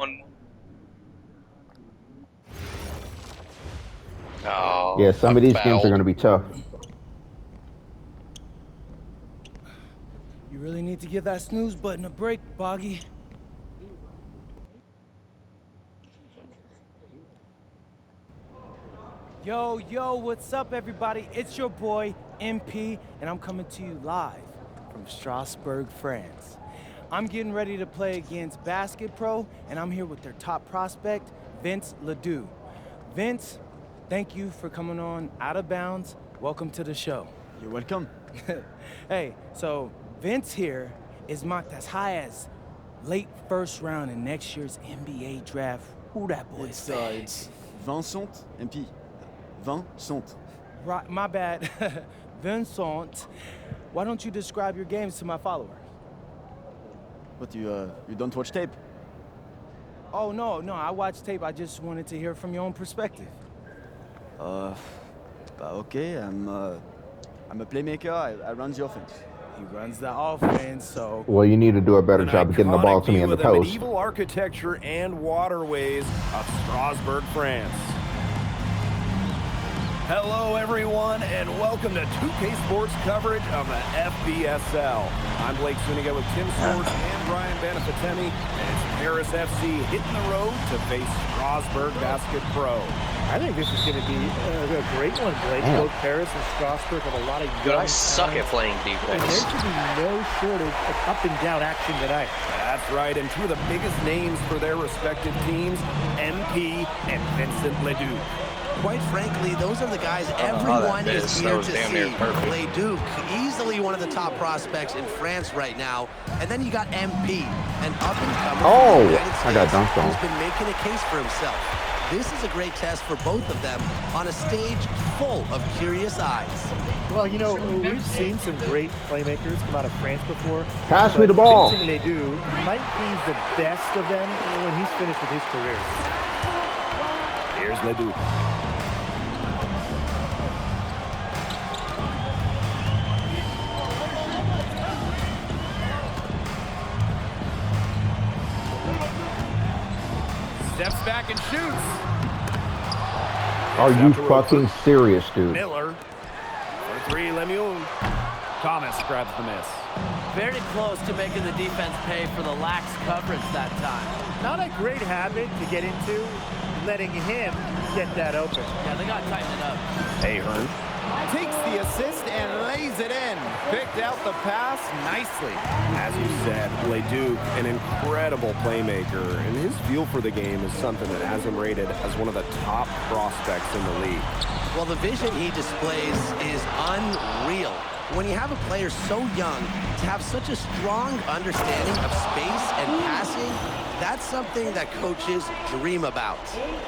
One. Oh, Yeah, some of these games are going to be tough. You really need to give that snooze button a break, Boggy. Yo, what's up, everybody? It's your boy, MP, and I'm coming to you live from Strasbourg, France. I'm getting ready to play against Basket Pro, and I'm here with their top prospect, Vince Ledoux. Vince, thank you for coming on Out of Bounds. Welcome to the show. You're welcome. Hey, so Vince here is mocked as high as late first round in next year's NBA draft. Who that boy is? It's Vincent MP. Vincent. Right, my bad. Vincent, why don't you describe your games to my followers? But you don't watch tape? Oh, no, I watched tape. I just wanted to hear from your own perspective. Okay, I'm a playmaker. I run the offense. He runs the offense, so... Well, you need to do a better job of getting the ball to me in the post. Medieval architecture and waterways of Strasbourg, France. Hello, everyone, and welcome to 2K Sports coverage of the FBSL. I'm Blake Zuniga with Tim Swords and Brian Banafitemi, and it's Paris FC hitting the road to face Strasbourg Basket Pro. I think this is going to be a great one, Blake. Both Paris and Strasbourg have a lot of young I suck at playing and defense. there should be no shortage of up and down action tonight. That's right, and two of the biggest names for their respective teams, MP and Vincent Ledoux. Quite frankly, those are the guys everyone is here to see. Ledoux, easily one of the top prospects in France right now. And then you got MP, an up-and-comer Oh, from the United States I got dunked on. who's been making a case for himself. This is a great test for both of them on a stage full of curious eyes. Well, you know, we've seen some great playmakers come out of France before. Pass me the ball. Vincent Ledoux might be the best of them when he's finished with his career. Here's Ledoux. Steps back and shoots. Are you fucking serious, dude? Miller for three. Lemuel. Thomas grabs the miss. Very close to making the defense pay for the lax coverage that time. Not a great habit to get into, letting him get that open. Yeah, they got to tighten it up. Ahern takes the assist and lays it in. Picked out the pass nicely. As you said, Ledoux, an incredible playmaker, and his feel for the game is something that has him rated as one of the top prospects in the league. Well, the vision he displays is unreal. When you have a player so young, to have such a strong understanding of space and passing, that's something that coaches dream about.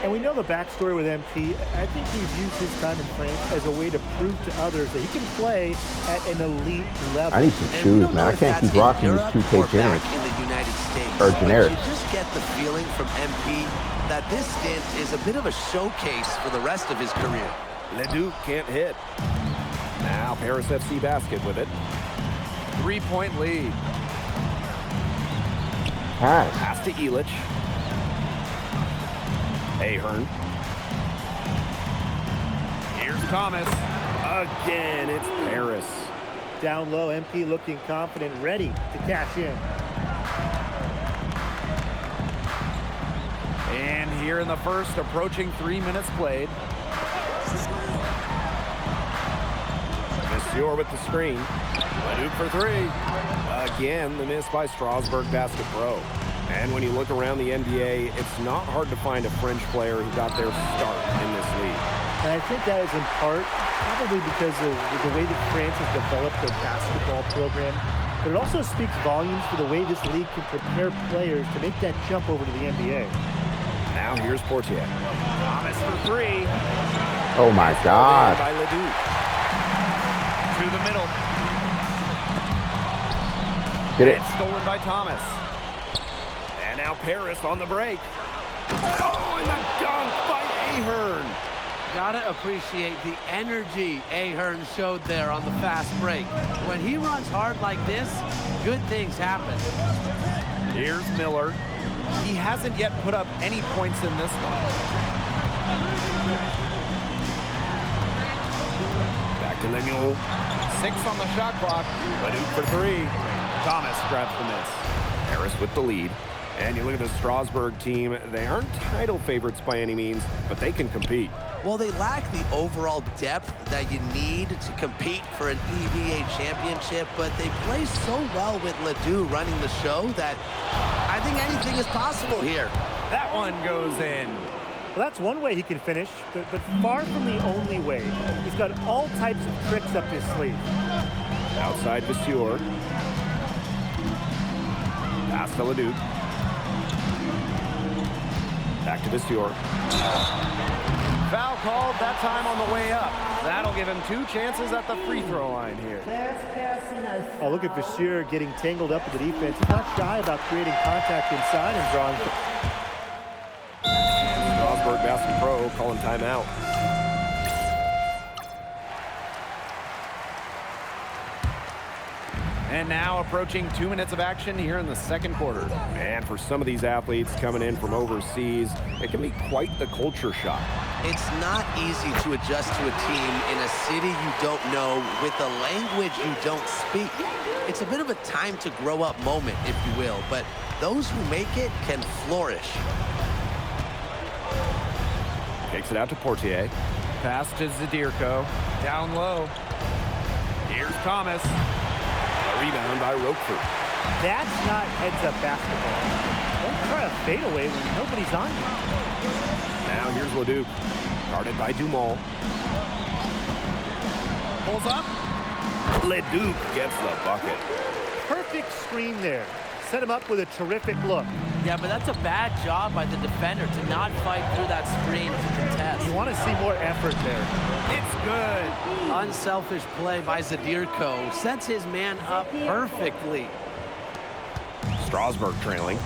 And we know the backstory with MP. I think he's used his time in France as a way to prove to others that he can play at an elite level. I need some And we shoes, don't man. know I if can't that's keep in rocking these Europe 2K or back generics. in the United States. Or But generics. you just get the feeling from MP that this stint is a bit of a showcase for the rest of his career. Ledoux can't hit. Now Paris FC Basket with it. 3-point lead. Pass. Pass to Elich. Ahern. Here's Thomas. Again, it's Paris. Down low, MP looking confident, ready to cash in. And here in the first, approaching 3 minutes played. Monsieur with the screen. Ledoux for three. Again, the miss by Strasbourg Basket Pro. And when you look around the NBA, it's not hard to find a French player who got their start in this league. And I think that is in part probably because of the way that France has developed their basketball program. But it also speaks volumes for the way this league can prepare players to make that jump over to the NBA. Now here's Portier. Thomas for three. Oh my God. By Ledoux. To the middle. Get it. And stolen by Thomas. And now Paris on the break. Oh, and the dunk by Ahern. Gotta appreciate the energy Ahern showed there on the fast break. When he runs hard like this, good things happen. Here's Miller. he hasn't yet put up any points in this one. Back to Lemuel. 6 on the shot clock. Leduc for 3. Thomas grabs the miss. Harris with the lead. And you look at the Strasburg team, they aren't title favorites by any means, but they can compete. Well, they lack the overall depth that you need to compete for an EVA championship, but they play so well with Ledoux running the show that I think anything is possible here. That one goes in. Well, that's one way he can finish, but far from the only way. He's got all types of tricks up his sleeve. Outside Vasseur. Pass to Leduc. Back to Vasseur. Foul called, that time on the way up. That'll give him 2 chances at the free throw line here. Oh, look at Vasseur getting tangled up with the defense. He's not shy about creating contact inside and drawing. Strasburg Basket Pro calling timeout. And now approaching 2 minutes of action here in the second quarter. And for some of these athletes coming in from overseas, it can be quite the culture shock. It's not easy to adjust to a team in a city you don't know with a language you don't speak. It's a bit of a time to grow up moment, if you will, but those who make it can flourish. Takes it out to Portier. Pass to Zadirko. Down low. Here's Thomas. A rebound by Roquefort. That's not heads-up basketball. Don't try a fadeaway when nobody's on you. Now here's Leduc. Guarded by Dumont. Pulls up. Leduc gets the bucket. Perfect screen there. Set him up with a terrific look. Yeah, but that's a bad job by the defender to not fight through that screen to contest. You want to see more effort there. It's good. Unselfish play by Zadirko. Sets his man up perfectly. Strasburg trailing.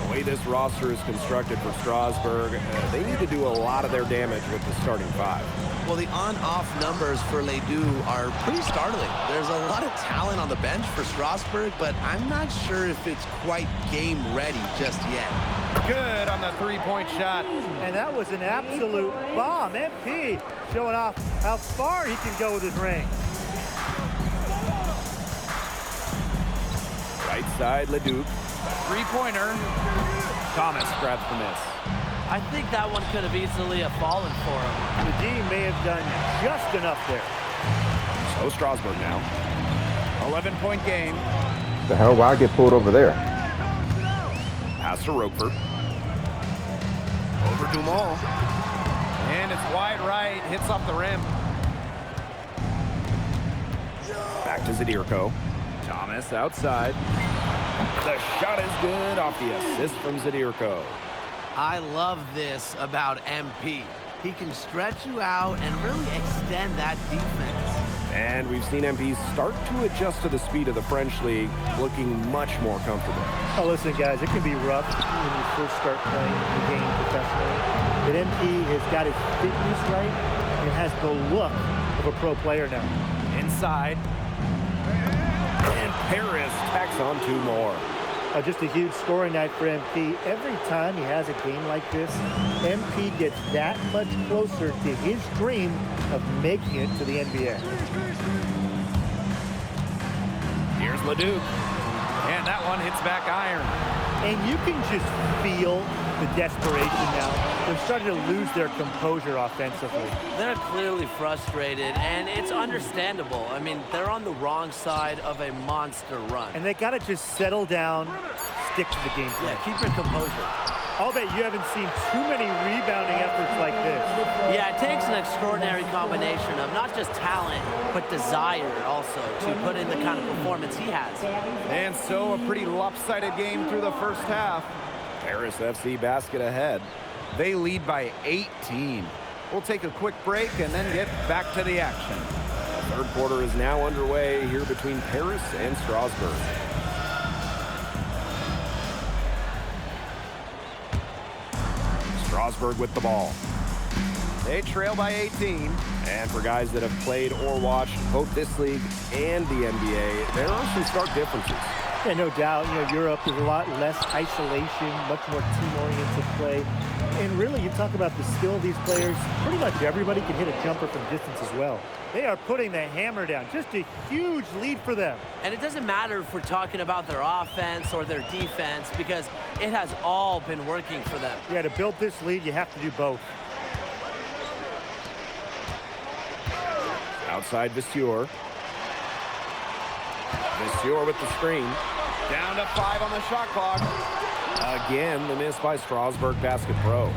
The way this roster is constructed for Strasburg, they need to do a lot of their damage with the starting 5. Well, the on-off numbers for Ledoux are pretty startling. There's a lot of talent on the bench for Strasburg, but I'm not sure if it's quite game ready just yet. Good on the 3-point shot. And that was an absolute bomb. MP showing off how far he can go with his range. Right side, Leduc. 3-pointer. Thomas grabs the miss. I think that one could have easily have fallen for him. The D may have done just enough there. So Strasburg now. 11-point game. The hell, why I get pulled over there? Pass to Roquefort. Over Dumont. And it's wide right. Hits off the rim. Back to Zadirko. Thomas outside. The shot is good off the assist from Zadirko. I love this about MP. He can stretch you out and really extend that defense. And we've seen MP start to adjust to the speed of the French league, looking much more comfortable. Oh, listen, guys, it can be rough when you first start playing the game professionally. But MP has got his fitness right and has the look of a pro player now. Inside. And Paris tacks on 2 more. Just a huge scoring night for MP. Every time he has a game like this, MP gets that much closer to his dream of making it to the NBA. Here's Leduc. And that one hits back iron. And you can just feel the desperation now. They're starting to lose their composure offensively. They're clearly frustrated, and it's understandable. I mean, they're on the wrong side of a monster run. And they got to just settle down, stick to the game plan. Yeah, keep your composure. I'll bet you haven't seen too many rebounding efforts like this. Yeah, it takes an extraordinary combination of not just talent, but desire also to put in the kind of performance he has. And so a pretty lopsided game through the first half. Paris FC basket ahead. They lead by 18. We'll take a quick break and then get back to the action. The third quarter is now underway here between Paris and Strasburg. Strasburg with the ball. They trail by 18. And for guys that have played or watched both this league and the NBA, there are some stark differences. Yeah, no doubt. You know, Europe is a lot less isolation, much more team-oriented play. And really, you talk about the skill of these players, pretty much everybody can hit a jumper from distance as well. They are putting the hammer down. Just a huge lead for them. And it doesn't matter if we're talking about their offense or their defense, because it has all been working for them. Yeah, to build this lead, you have to do both. Outside Vasseur. Vasseur with the screen. Down to 5 on the shot clock. Again, the miss by Strasbourg Basket Pro.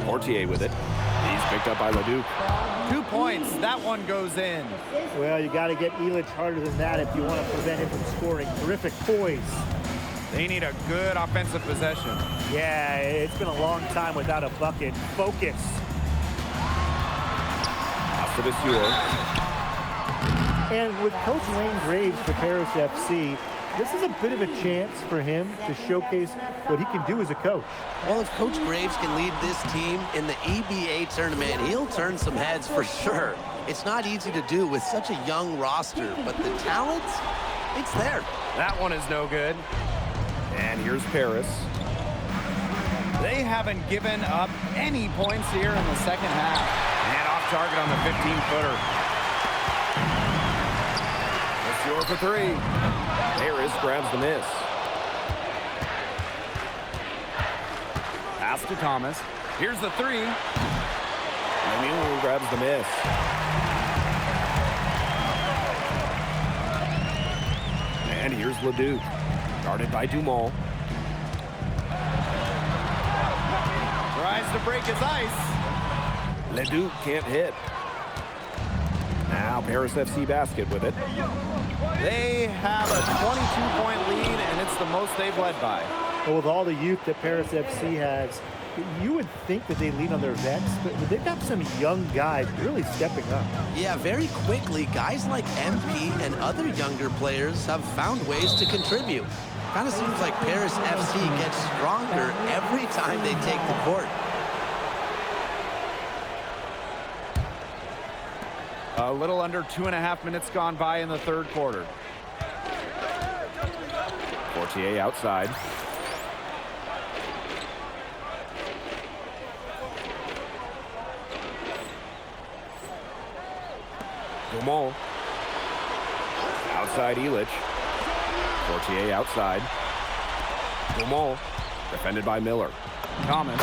Portier with it. He's picked up by Leduc. 2 points. That one goes in. Well, you got to get Illich harder than that if you want to prevent him from scoring. Terrific poise. They need a good offensive possession. Yeah, it's been a long time without a bucket. Focus. Pass to Vasseur. And with Coach Wayne Graves for Paris FC, this is a bit of a chance for him to showcase what he can do as a coach. Well, if Coach Graves can lead this team in the EBA tournament, he'll turn some heads for sure. It's not easy to do with such a young roster, but the talent, it's there. That one is no good. And here's Paris. They haven't given up any points here in the second half. And off target on the 15-footer. Vasseur for 3. Paris grabs the miss. Pass to Thomas. Here's the 3. Lemieux grabs the miss. And here's Leduc. Guarded by Dumont. Tries to break his ice. Leduc can't hit. Now Paris FC Basket with it. They have a 22-point lead, and it's the most they've led by. Well, with all the youth that Paris FC has, you would think that they lean on their vets, but they've got some young guys really stepping up. Yeah, very quickly, guys like MP and other younger players have found ways to contribute. Kind of seems like Paris FC gets stronger every time they take the court. A little under 2.5 minutes gone by in the third quarter. Portier outside. Dumont. Outside Illich. Portier outside. Dumont. Defended by Miller. Thomas.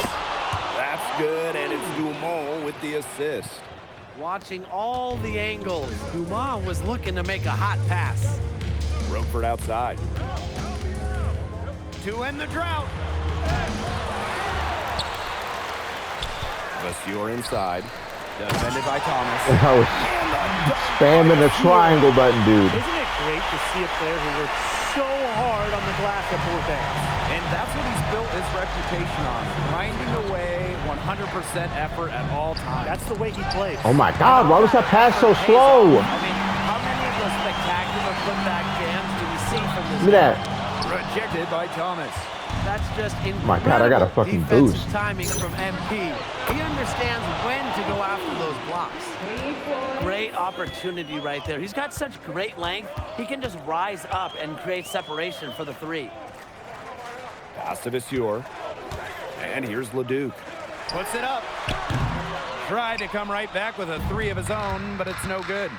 That's good, and it's Dumont with the assist. Watching all the angles, Dumont was looking to make a hot pass. Roquefort outside. To end the drought. Vasseur inside. Defended by Thomas. I was spamming the triangle button, dude. Isn't it great to see a player who works so hard on the glass at both ends? And that's what he's built his reputation on. Grinding away, 100% effort at all times. That's the way he plays. Oh my God, why was that pass so slow? I mean, how many of those spectacular putback jams do we see from this Look at guy? that. Rejected by Thomas. That's just incredible. My God, I got a fucking defensive boost. timing from MP. He understands when to go after those blocks. Great opportunity right there. He's got such great length. He can just rise up and create separation for the 3. Pass to Vasseur. And here's Leduc. Puts it up. Tried to come right back with a 3 of his own, but it's no good.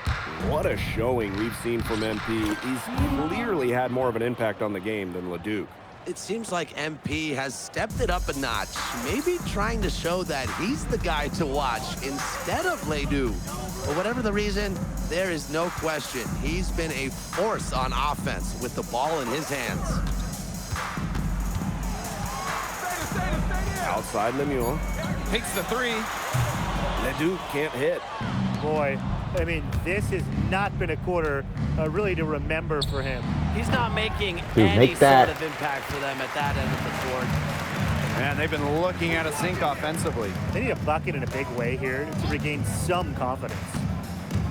What a showing we've seen from MP. He's clearly had more of an impact on the game than Leduc. It seems like MP has stepped it up a notch, maybe trying to show that he's the guy to watch instead of Leduc. For whatever the reason, there is no question he's been a force on offense with the ball in his hands. Outside Lemieux. Takes the 3. Leduc can't hit. Boy, I mean, this has not been a quarter really to remember for him. He's not making Dude, any make that. sort of impact for them at that end of the court. Man, they've been looking at a sink offensively. They need a bucket in a big way here to regain some confidence.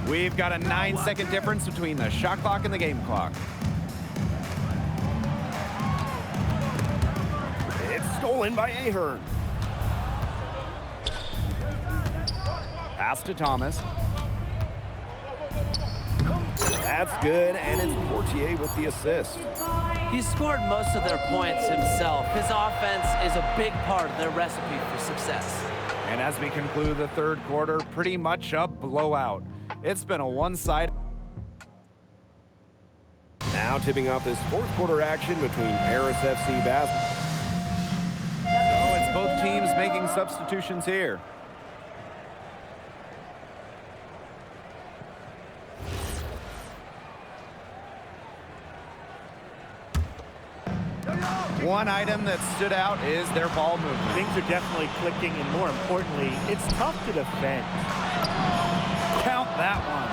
We've got a 9-second difference between the shot clock and the game clock. It's stolen by Ahern. Pass to Thomas. That's good, and it's Portier with the assist. He scored most of their points himself. His offense is a big part of their recipe for success. And as we conclude the third quarter, pretty much a blowout. It's been a one-sided. Now tipping off this fourth quarter action between Paris FC basketball. So it's both teams making substitutions here. One item that stood out is their ball movement. Things are definitely clicking, and more importantly, it's tough to defend. Count that one.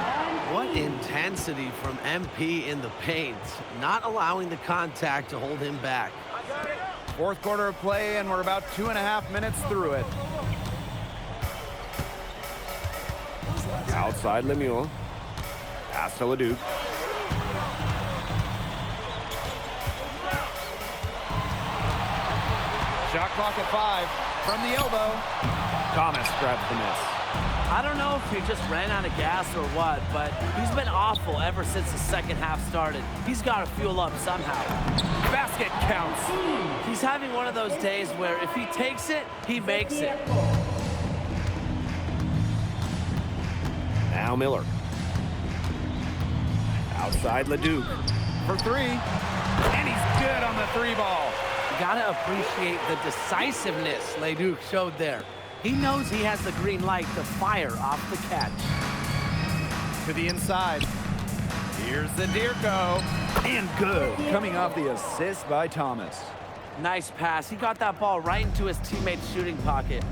What intensity from MP in the paint, not allowing the contact to hold him back. Fourth quarter of play, and we're about 2.5 minutes through it. Outside Lemuel. Pass to Leduc. Shot clock at 5 from the elbow. Thomas grabs the miss. I don't know if he just ran out of gas or what, but he's been awful ever since the second half started. He's got to fuel up somehow. Basket counts. He's having one of those days where if he takes it, he makes it. Now Miller. Outside Leduc. For 3. And he's good on the 3 ball. You gotta appreciate the decisiveness Leduc showed there. He knows he has the green light to fire off the catch. To the inside. Here's Zadirko. And good. Coming off the assist by Thomas. Nice pass. He got that ball right into his teammate's shooting pocket.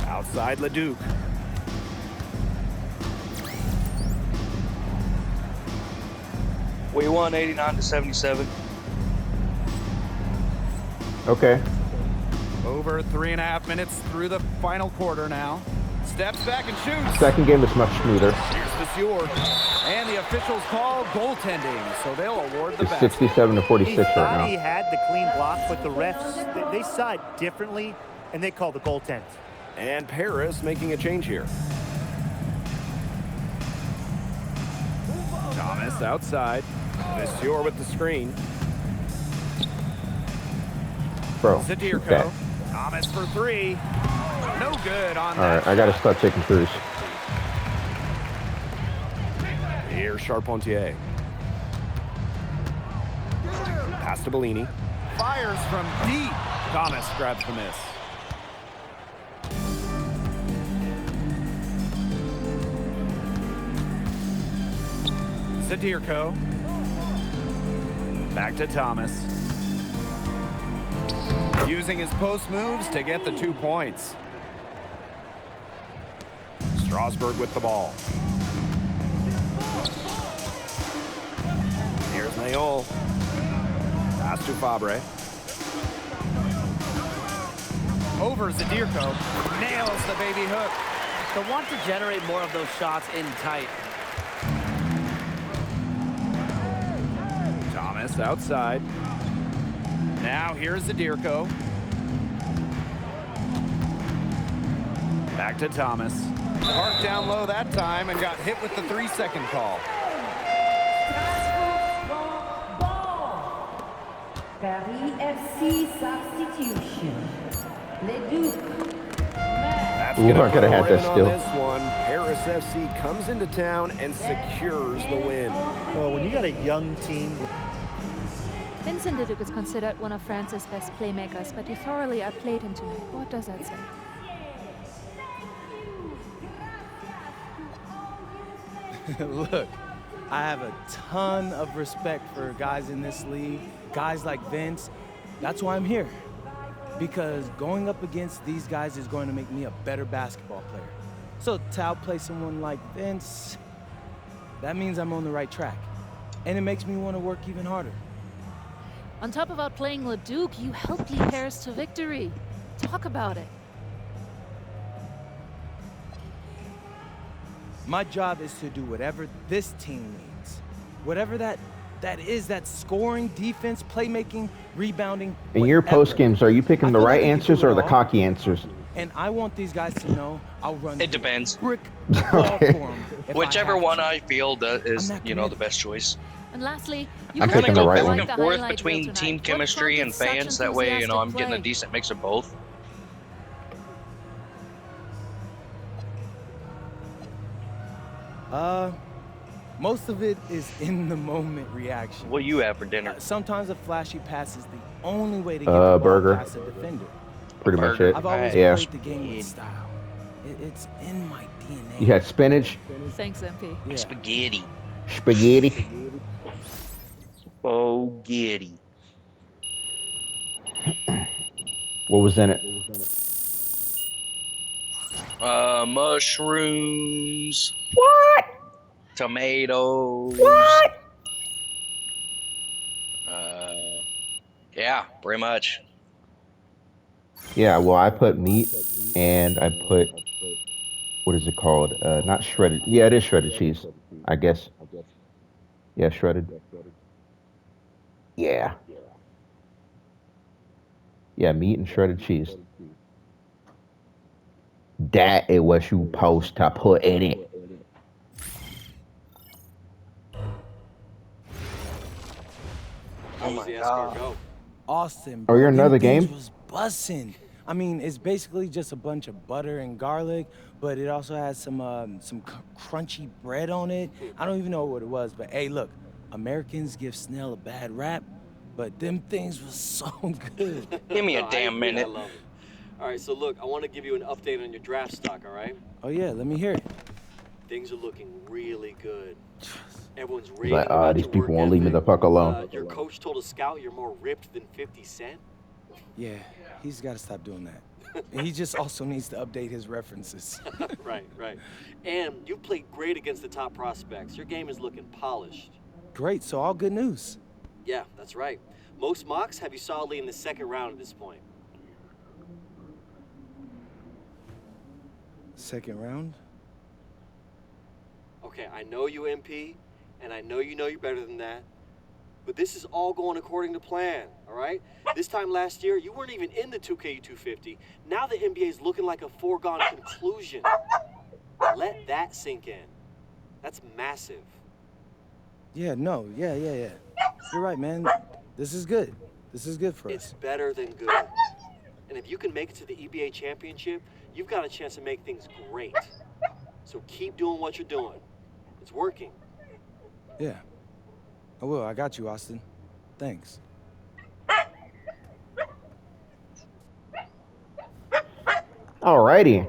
Outside Leduc. We won 89-77. Okay. Over 3.5 minutes through the final quarter now. Steps back and shoots. Second game is much smoother. Here's the Fjord. And the officials call goaltending, so they'll award the It's basket. 67 to He 46 thought right he now. had the clean block, but the refs, they saw it differently, and they called the goaltend. And Paris making a change here. Thomas outside. Monsieur with the screen. Bro. Zadirko. Okay. Thomas for 3. No good on All that. right, I got to start taking threes. Here's Charpentier. Pass to Bellini. Fires from deep. Thomas grabs the miss. Zadirko. Back to Thomas. Using his post moves to get the 2 points. Strasburg with the ball. Here's Mayol. Pass to Fabre. Over Zadirko. Nails the baby hook. They'll want to generate more of those shots in tight. Thomas outside. Now here's Zadirko. Back to Thomas. Parked down low that time and got hit with the 3-second call. Paris FC substitution. Leduc. That's Ooh, gonna I coulda put a had that win on still. this one. Paris FC comes into town and secures the win. Well, when you got a young team, Vincent Leduc is considered one of France's best playmakers, but you thoroughly outplayed him tonight. What does that say? Look, I have a ton of respect for guys in this league, guys like Vince. That's why I'm here. Because going up against these guys is going to make me a better basketball player. So to outplay someone like Vince, that means I'm on the right track. And it makes me want to work even harder. On top of outplaying Leduc, you helped lead Paris to victory. Talk about it. My job is to do whatever this team needs. Whatever that is, that scoring, defense, playmaking, rebounding. In your whatever. post games, are you picking I the feel right like I can answers do it or the all. cocky answers? And I want these guys to know I'll run. It depends. Brick wall for 'em if I Whichever have one to. I feel that is, I'm not you know, the committed. best choice. And lastly, you I'm can taking the go right quite one. the Back and forth highlight between reel team tonight. chemistry What and prompted fans. such That way, you know, I'm enthusiastic getting a play? decent mix of both. Most of it is in the moment reaction. What you have for dinner? Sometimes a flashy pass is the only way to get the ball burger. past a defender. Pretty much it. I've always Yeah. played the game with style. It's in my DNA. You had spinach, Thanks, MP. Yeah. Spaghetti. spaghetti. Spaghetti. What was in it? Mushrooms. What? Tomatoes. What? Yeah, pretty much. Yeah, well, I put meat and I put, what is it called? Not shredded. Yeah, it is shredded cheese, I guess. Yeah, shredded. Yeah. Yeah, meat and shredded cheese. That is what you supposed to put in it. Oh my god. Austin, Oh, you're them another things game? was bussin'. I mean, it's basically just a bunch of butter and garlic, but it also has some crunchy bread on it. I don't even know what it was, but hey, look, Americans give Snell a bad rap, but them things was so good. Give me a damn minute. I love it. All right, so look, I want to give you an update on your draft stock, all right? Oh yeah, let me hear it. Things are looking really good. Everyone's raving Like, about these your people work won't leave me ethic. the fuck alone. Your coach told a scout you're more ripped than 50 Cent. Yeah, he's got to stop doing that. And he just also needs to update his references. Right. And you played great against the top prospects. Your game is looking polished. Great, so all good news. Yeah, that's right. Most mocks have you solidly in the second round at this point. Second round? Okay, I know you, MP, and I know you're better than that. But this is all going according to plan, all right? This time last year, you weren't even in the 2KU250. Now the NBA is looking like a foregone conclusion. Let that sink in. That's massive. Yeah, no, yeah. You're right, man. This is good. This is good for It's us. better than good. And if you can make it to the EBA championship, you've got a chance to make things great. So keep doing what you're doing. It's working. Yeah. I will. I got you, Austin. Thanks. Alrighty.